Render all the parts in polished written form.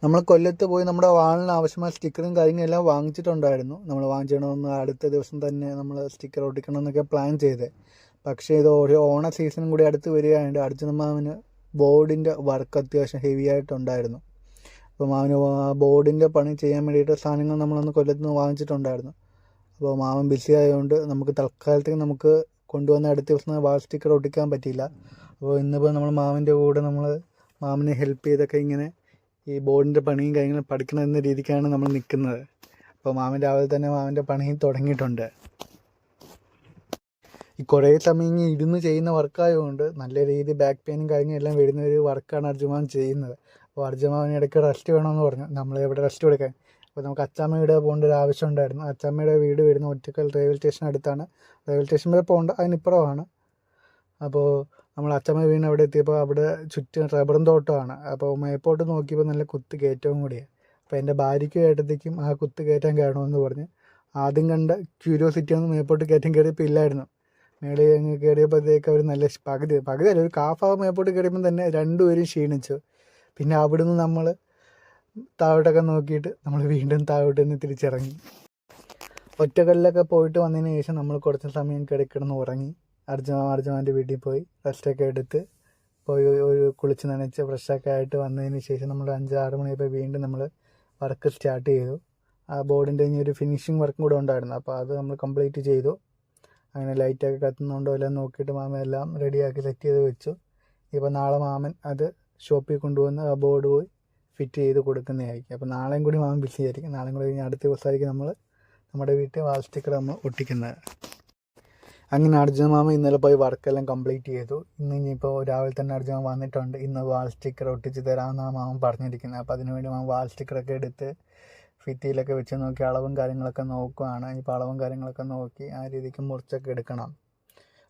നമ്മൾ കൊല്ലത്ത് പോയി നമ്മുടെ വാളിന് ആവശ്യമായ സ്റ്റിക്കറും കാര്യങ്ങളും എല്ലാം വാങ്ങിച്ചിട്ടുണ്ടായിരുന്നു. നമ്മൾ വാങ്ങിച്ചിടണമെന്ന് അടുത്ത ദിവസം തന്നെ നമ്മൾ സ്റ്റിക്കർ ഒട്ടിക്കണമെന്നൊക്കെ പ്ലാൻ ചെയ്തത്. പക്ഷേ ഇത് ഒരു ഓണ സീസണും കൂടി അടുത്ത് വരികയായതുകൊണ്ട് അർജുന മാമന് ബോർഡിൻ്റെ വർക്ക് അത്യാവശ്യം ഹെവി ആയിട്ടുണ്ടായിരുന്നു. അപ്പോൾ മാമന് ബോർഡിൻ്റെ പണി ചെയ്യാൻ വേണ്ടിയിട്ട് സാധനങ്ങൾ നമ്മളൊന്ന് കൊല്ലത്ത് നിന്ന് വാങ്ങിച്ചിട്ടുണ്ടായിരുന്നു. അപ്പോൾ മാമൻ ബിസി ആയതുകൊണ്ട് നമുക്ക് തൽക്കാലത്തേക്ക് നമുക്ക് കൊണ്ടുവന്ന അടുത്ത ദിവസം വാൾ സ്റ്റിക്കർ ഒട്ടിക്കാൻ പറ്റിയില്ല. അപ്പോൾ ഇന്നിപ്പോൾ നമ്മൾ മാമൻ്റെ കൂടെ മാമനെ ഹെൽപ്പ് ചെയ്തൊക്കെ ഇങ്ങനെ ഈ ബോർഡിൻ്റെ പണിയും കാര്യങ്ങളും പഠിക്കണം എന്ന രീതിക്കാണ് നമ്മൾ നിൽക്കുന്നത്. അപ്പോൾ മാമൻ രാവിലെ തന്നെ മാമൻ്റെ പണിയും തുടങ്ങിയിട്ടുണ്ട്. ഈ കുറേ സമയം ഇങ്ങനെ ഇരുന്ന് ചെയ്യുന്ന വർക്കായതുകൊണ്ട് നല്ല രീതിയിൽ ബാക്ക് പെയിനും കാര്യങ്ങളും എല്ലാം വരുന്ന ഒരു വർക്കാണ് അർജുമാൻ ചെയ്യുന്നത്. അപ്പോൾ അർജുമാൻ ഇടയ്ക്ക് റെസ്റ്റ് വേണമെന്ന് പറഞ്ഞു. നമ്മൾ എവിടെ റെസ്റ്റ് കൊടുക്കാൻ. അപ്പോൾ നമുക്ക് അച്ചാമ്മയുടെ പോകേണ്ട ഒരു ആവശ്യം ഉണ്ടായിരുന്നു. അച്ചാമ്മയുടെ വീട് വരുന്ന ഒറ്റക്കൽ റെയിൽവേ സ്റ്റേഷൻ അടുത്താണ്. റെയിൽവേ സ്റ്റേഷൻ വരെ പോകേണ്ട, അതിനിപ്പുറമാണ്. അപ്പോൾ നമ്മൾ അച്ചമ്മ വീണ് അവിടെ എത്തിയപ്പോൾ അവിടെ ചുറ്റും റബ്ബറും തോട്ടമാണ്. അപ്പോൾ മേപ്പോട്ട് നോക്കിയപ്പോൾ നല്ല കുത്ത് കയറ്റവും കൂടിയാണ്. അപ്പോൾ എൻ്റെ ഭാര്യയ്ക്കും ഏട്ടത്തേക്കും ആ കുത്ത് കയറ്റാൻ കയറണമെന്ന് പറഞ്ഞ് ആദ്യം കണ്ട ക്യൂരിയോസിറ്റി ഒന്നും മേപ്പോട്ട് കയറ്റം കയറിയപ്പോൾ ഇല്ലായിരുന്നു. മേളിൽ അങ്ങ് കയറിയപ്പോഴത്തേക്ക് അവർ നല്ല പകുതി അല്ല ഒരു കാഫാവ് മേപ്പോട്ട് കയറിയപ്പോൾ തന്നെ രണ്ടുപേരും ക്ഷീണിച്ചു. പിന്നെ അവിടുന്ന് നമ്മൾ താഴോട്ടൊക്കെ നോക്കിയിട്ട് നമ്മൾ വീണ്ടും താഴോട്ട് നിന്ന് തിരിച്ചിറങ്ങി. ഒറ്റക്കല്ലിലൊക്കെ പോയിട്ട് വന്നതിന് ശേഷം നമ്മൾ കുറച്ച് സമയം കിടന്ന് ഉറങ്ങി. അർജുമാൻ്റെ വീട്ടിൽ പോയി റെസ്റ്റൊക്കെ എടുത്ത് ഒരു കുളിച്ച് നനച്ച് ഫ്രഷൊക്കെ ആയിട്ട് വന്നതിന് ശേഷം നമ്മൾ 5-6 മണിയായപ്പോൾ വീണ്ടും നമ്മൾ വർക്ക് സ്റ്റാർട്ട് ചെയ്തു. ആ ബോർഡിൻ്റെ ഇനി ഒരു ഫിനിഷിങ് വർക്കും കൂടെ ഉണ്ടായിരുന്നു. അപ്പോൾ അത് നമ്മൾ കംപ്ലീറ്റ് ചെയ്തു. അങ്ങനെ ലൈറ്റൊക്കെ കത്തുന്നുണ്ടോ എല്ലാം നോക്കിയിട്ട് മാമൻ എല്ലാം റെഡിയാക്കി സെറ്റ് ചെയ്ത് വെച്ചു. ഇപ്പോൾ നാളെ മാമൻ അത് ഷോപ്പിൽ കൊണ്ടുവന്ന് ആ ബോർഡ് പോയി ഫിറ്റ് ചെയ്ത് കൊടുക്കുന്നതായിരിക്കും. അപ്പോൾ നാളെയും കൂടി മാമൻ ബിസി ആയിരിക്കും. നാളെയും കൂടി കഴിഞ്ഞ് അടുത്ത ദിവസമായിരിക്കും നമ്മൾ നമ്മുടെ വീട്ടിൽ വാൾ സ്റ്റിക്കർ നമ്മൾ ഒട്ടിക്കുന്നത്. അങ്ങനെ അർജുന മാമ ഇന്നലെ പോയി വർക്കെല്ലാം കംപ്ലീറ്റ് ചെയ്തു. ഇനിയിപ്പോൾ രാവിലെ തന്നെ അർജുന വന്നിട്ടുണ്ട്. ഇന്ന് വാൾ സ്റ്റിക്കർ ഒട്ടിച്ച് തരാമെന്നാണ് മാമൻ പറഞ്ഞിരിക്കുന്നത്. അപ്പോൾ അതിനുവേണ്ടി മാമൻ വാൾ സ്റ്റിക്കറൊക്കെ എടുത്ത് ഫിത്തിയിലൊക്കെ വെച്ച് നോക്കി അളവും കാര്യങ്ങളൊക്കെ നോക്കുകയാണ്. ഇപ്പോൾ അളവും കാര്യങ്ങളൊക്കെ നോക്കി ആ രീതിക്ക് മുറിച്ചൊക്കെ എടുക്കണം.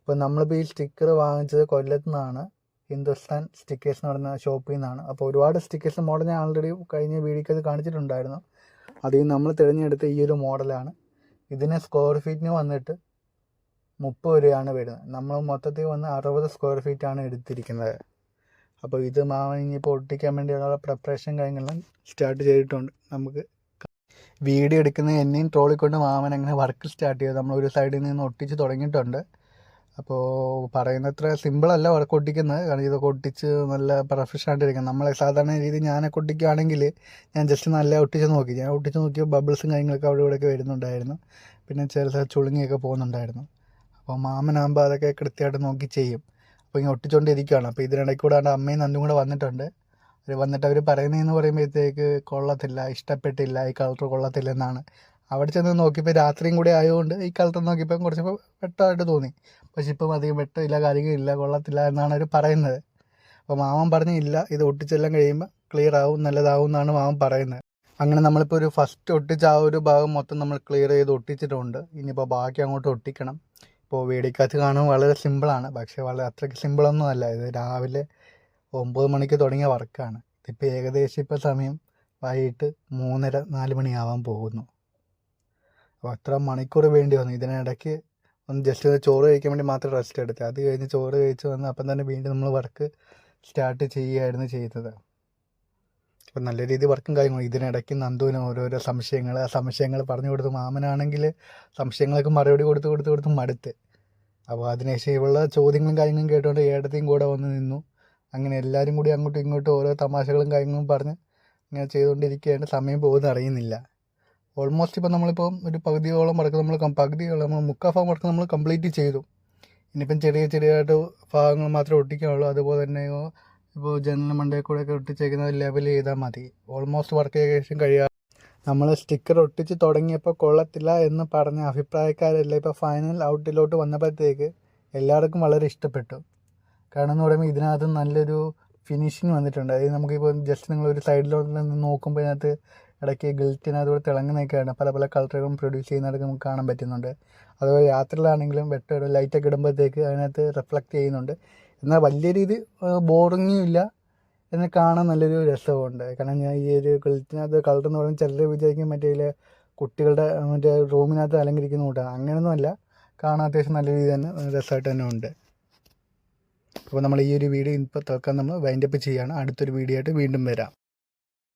അപ്പോൾ നമ്മളിപ്പോൾ ഈ സ്റ്റിക്കർ വാങ്ങിച്ചത് കൊല്ലത്തു നിന്നാണ്, ഹിന്ദുസ്ഥാൻ സ്റ്റിക്കേഴ്സ് എന്ന് പറയുന്ന ഷോപ്പിൽ നിന്നാണ്. അപ്പോൾ ഒരുപാട് സ്റ്റിക്കേഴ്സ് മോഡൽ ഞാൻ ആൾറെഡി കഴിഞ്ഞ വീഡിയോക്ക് അത് കാണിച്ചിട്ടുണ്ടായിരുന്നു. അതിൽ നമ്മൾ തിരഞ്ഞെടുത്ത ഈ ഒരു മോഡലാണ്. ഇതിന് സ്ക്വയർ ഫീറ്റിന് വന്നിട്ട് 30 രൂപയാണ് വരുന്നത്. നമ്മൾ മൊത്തത്തിൽ വന്ന് 60 സ്ക്വയർ ഫീറ്റാണ് എടുത്തിരിക്കുന്നത്. അപ്പോൾ ഇത് മാമൻ ഇനിയിപ്പോൾ ഒട്ടിക്കാൻ വേണ്ടിയുള്ള പ്രിപ്പറേഷൻ കാര്യങ്ങളെല്ലാം സ്റ്റാർട്ട് ചെയ്തിട്ടുണ്ട്. നമുക്ക് വീഡിയോ എടുക്കുന്ന എന്നെയും ട്രോളിക്കൊണ്ട് മാമൻ അങ്ങനെ വർക്ക് സ്റ്റാർട്ട് ചെയ്തു. നമ്മൾ ഒരു സൈഡിൽ നിന്ന് ഒട്ടിച്ച് തുടങ്ങിയിട്ടുണ്ട്. അപ്പോൾ പറയുന്നത്ര സിമ്പിളല്ല വർക്ക് ഒട്ടിക്കുന്നത്. കാരണം ഇതൊക്കെ ഒട്ടിച്ച് നല്ല പ്രൊഫഷനായിട്ടിരിക്കണം. നമ്മളെ സാധാരണ രീതി ഞാനൊക്കെ ഒട്ടിക്കുകയാണെങ്കിൽ ഞാൻ ജസ്റ്റ് നല്ല ഒട്ടിച്ച് നോക്കി. ഞാൻ ഒട്ടിച്ച് നോക്കിയപ്പോൾ ബബിൾസും കാര്യങ്ങളൊക്കെ അവിടെ ഇവിടെയൊക്കെ വരുന്നുണ്ടായിരുന്നു. പിന്നെ ചില ചുളുങ്ങിയൊക്കെ പോകുന്നുണ്ടായിരുന്നു. അപ്പോൾ മാമനാകുമ്പോൾ അതൊക്കെ കൃത്യമായിട്ട് നോക്കി ചെയ്യും. അപ്പോൾ ഇങ്ങനെ ഒട്ടിച്ചുകൊണ്ടിരിക്കുകയാണ്. അപ്പോൾ ഇതിനിടയ്ക്ക് കൂടെ അമ്മയും നന്ദും കൂടെ വന്നിട്ടുണ്ട്. വന്നിട്ട് അവർ പറയുന്നതെന്ന് പറയുമ്പോഴത്തേക്ക് കൊള്ളത്തില്ല, ഇഷ്ടപ്പെട്ടില്ല, ഈ കളർ കൊള്ളത്തില്ല എന്നാണ്. അവിടെ ചെന്ന് നോക്കിയപ്പോൾ രാത്രിയും കൂടി ആയതുകൊണ്ട് ഈ കളർ നോക്കിയപ്പോൾ കുറച്ച് വെട്ടമായിട്ട് തോന്നി. പക്ഷെ ഇപ്പം അധികം വെട്ടമില്ല, കാര്യങ്ങളില്ല, കൊള്ളത്തില്ല എന്നാണ് അവർ പറയുന്നത്. അപ്പോൾ മാമൻ പറഞ്ഞില്ല, ഇത് ഒട്ടിച്ചെല്ലാം കഴിയുമ്പോൾ ക്ലിയർ ആവും, നല്ലതാവും എന്നാണ് മാമൻ പറയുന്നത്. അങ്ങനെ നമ്മളിപ്പോൾ ഒരു ഫസ്റ്റ് ഒട്ടിച്ച ആ ഒരു ഭാഗം മൊത്തം നമ്മൾ ക്ലിയർ ചെയ്ത് ഒട്ടിച്ചിട്ടുണ്ട്. ഇനിയിപ്പോൾ ബാക്കി അങ്ങോട്ട് ഒട്ടിക്കണം. ഇപ്പോൾ വീഡിയോക്കകത്ത് കാണുമ്പോൾ വളരെ സിമ്പിളാണ്, പക്ഷേ അത്രയ്ക്ക് സിമ്പിളൊന്നും അല്ല. ഇത് രാവിലെ 9 മണിക്ക് തുടങ്ങിയ വർക്കാണ്. ഇതിപ്പോൾ ഏകദേശം ഇപ്പോൾ സമയം വൈകിട്ട് 3:30-4 മണിയാവാൻ പോകുന്നു. അപ്പോൾ അത്ര മണിക്കൂർ വേണ്ടി വന്നു. ഇതിനിടയ്ക്ക് ഒന്ന് ജസ്റ്റ് ചോറ് കഴിക്കാൻ വേണ്ടി മാത്രം റെസ്റ്റ് എടുത്ത്, അത് കഴിഞ്ഞ് ചോറ് കഴിച്ച് വന്ന് അപ്പം തന്നെ വീണ്ടും നമ്മൾ വർക്ക് സ്റ്റാർട്ട് ചെയ്യുകയായിരുന്നു ചെയ്തത്. അപ്പോൾ നല്ല രീതിയിൽ വർക്കും കാര്യങ്ങളും. ഇതിനിടയ്ക്ക് നന്ദുവിന് ഓരോരോ സംശയങ്ങൾ പറഞ്ഞു കൊടുത്തു. മാമനാണെങ്കിൽ സംശയങ്ങളൊക്കെ മറുപടി കൊടുത്ത് മടുത്ത്. അപ്പോൾ അതിനുശേഷം ഇവളുടെ ചോദ്യങ്ങളും കാര്യങ്ങളും കേട്ടുകൊണ്ട് ഏടത്തെയും കൂടെ വന്ന് നിന്നു. അങ്ങനെ എല്ലാവരും കൂടി അങ്ങോട്ടും ഇങ്ങോട്ടും ഓരോ തമാശകളും കാര്യങ്ങളും പറഞ്ഞ് ഇങ്ങനെ ചെയ്തുകൊണ്ടിരിക്കുകയാണ്. സമയം പോകുന്നത് അറിയുന്നില്ല. ഓൾമോസ്റ്റ് ഇപ്പോൾ നമ്മളിപ്പോൾ ഒരു പകുതിയോളം വർക്ക് നമ്മൾ മുക്കാൽ വർക്ക് നമ്മൾ കംപ്ലീറ്റ് ചെയ്തു. ഇനിയിപ്പം ചെറിയതായിട്ട് ഭാഗങ്ങൾ മാത്രമേ ഒട്ടിക്കാനുള്ളൂ. അതുപോലെ തന്നെ ഇപ്പോൾ ജനൽ മണ്ടയിൽ കൂടെയൊക്കെ ഒട്ടിച്ചേക്കുന്നത് ലെവൽ ചെയ്താൽ മതി. ഓൾമോസ്റ്റ് വർക്ക് ഏകദേശം കഴിയാതെ നമ്മൾ സ്റ്റിക്കർ ഒട്ടിച്ച് തുടങ്ങിയപ്പോൾ കൊള്ളത്തില്ല എന്ന് പറഞ്ഞ അഭിപ്രായക്കാരെല്ലാം ഇപ്പോൾ ഫൈനൽ ഔട്ടിലോട്ട് വന്നപ്പോഴത്തേക്ക് എല്ലാവർക്കും വളരെ ഇഷ്ടപ്പെട്ടു. കാരണം എന്ന് പറയുമ്പോൾ ഇതിനകത്ത് നല്ലൊരു ഫിനിഷിങ് വന്നിട്ടുണ്ട്. അതായത് നമുക്കിപ്പോൾ ജസ്റ്റ് നിങ്ങളൊരു സൈഡിലോട്ട് നിന്ന് നോക്കുമ്പോൾ ഇതിനകത്ത് ഇടയ്ക്ക് ഗിൽറ്റിനകത്തൂടെ തിളങ്ങുന്നതൊക്കെയാണ് പല കളറുകളും പ്രൊഡ്യൂസ് ചെയ്യുന്നതൊക്കെ നമുക്ക് കാണാൻ പറ്റുന്നുണ്ട്. അതുപോലെ രാത്രിയിലാണെങ്കിലും ലൈറ്റൊക്കെ ഇടുമ്പോഴത്തേക്ക് അതിനകത്ത് റിഫ്ലക്റ്റ് ചെയ്യുന്നുണ്ട്. എന്നാൽ വലിയ രീതി ബോറിങ്ങും ഇല്ല, എന്നെ കാണാൻ നല്ലൊരു രസമുണ്ട്. കാരണം ഞാൻ ഈ ഒരു ഗിൽറ്റിനകത്ത് കളർ എന്ന് പറയുമ്പോൾ ചിലർ വിചാരിക്കും മറ്റേ കുട്ടികളുടെ റൂമിനകത്ത് അലങ്കരിക്കുന്ന കൂട്ടാണ്. അങ്ങനെയൊന്നും അല്ല, കാണാൻ അത്യാവശ്യം നല്ല രീതി തന്നെ രസമായിട്ട് തന്നെ ഉണ്ട്. അപ്പോൾ നമ്മൾ ഈ ഒരു വീഡിയോ ഇപ്പോൾ തൽക്കാലം നമ്മൾ വൈൻഡപ്പ് ചെയ്യുകയാണ്. അടുത്തൊരു വീഡിയോ ആയിട്ട് വീണ്ടും വരാം.